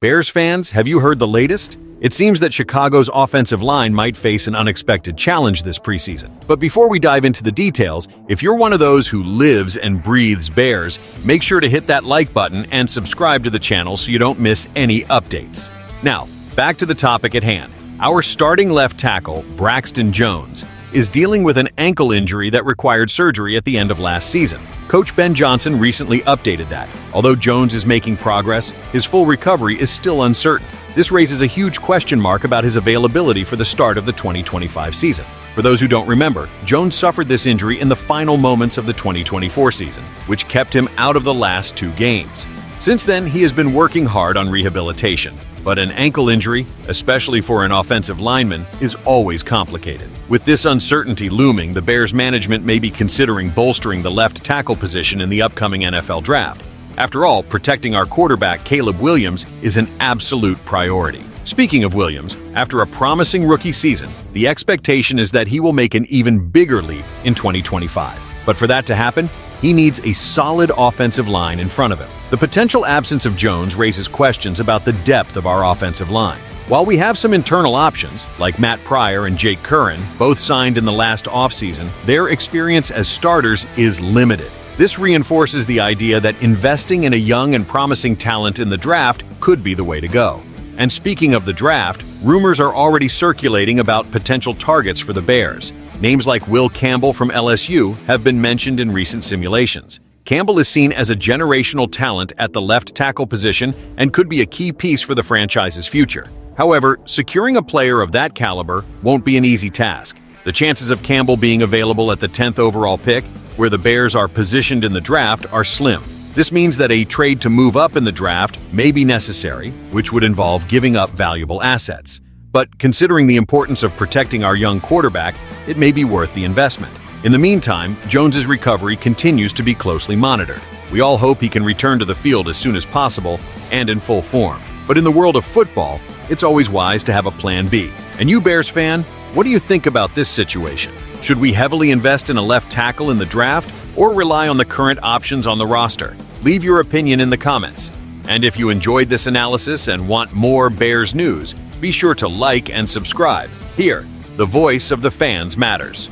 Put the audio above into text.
Bears fans, have you heard the latest? It seems that Chicago's offensive line might face an unexpected challenge this preseason. But before we dive into the details, if you're one of those who lives and breathes Bears, make sure to hit that like button and subscribe to the channel so you don't miss any updates. Now, back to the topic at hand. Our starting left tackle, Braxton Jones, is dealing with an ankle injury that required surgery at the end of last season. Coach Ben Johnson recently updated that. Although Jones is making progress, his full recovery is still uncertain. This raises a huge question mark about his availability for the start of the 2025 season. For those who don't remember, Jones suffered this injury in the final moments of the 2024 season, which kept him out of the last 2 games. Since then, he has been working hard on rehabilitation. But an ankle injury, especially for an offensive lineman, is always complicated. With this uncertainty looming, the Bears management may be considering bolstering the left tackle position in the upcoming NFL draft. After all, protecting our quarterback Caleb Williams is an absolute priority. Speaking of Williams, after a promising rookie season, the expectation is that he will make an even bigger leap in 2025. But for that to happen, he needs a solid offensive line in front of him. The potential absence of Jones raises questions about the depth of our offensive line. While we have some internal options, like Matt Pryor and Jake Curran, both signed in the last offseason, their experience as starters is limited. This reinforces the idea that investing in a young and promising talent in the draft could be the way to go. And speaking of the draft, rumors are already circulating about potential targets for the Bears. Names like Will Campbell from LSU have been mentioned in recent simulations. Campbell is seen as a generational talent at the left tackle position and could be a key piece for the franchise's future. However, securing a player of that caliber won't be an easy task. The chances of Campbell being available at the 10th overall pick, where the Bears are positioned in the draft, are slim. This means that a trade to move up in the draft may be necessary, which would involve giving up valuable assets. But considering the importance of protecting our young quarterback, it may be worth the investment. In the meantime, Jones's recovery continues to be closely monitored. We all hope he can return to the field as soon as possible and in full form. But in the world of football, it's always wise to have a plan B. And you, Bears fan, what do you think about this situation? Should we heavily invest in a left tackle in the draft or rely on the current options on the roster? Leave your opinion in the comments. And if you enjoyed this analysis and want more Bears news, be sure to like and subscribe. Here, the voice of the fans matters.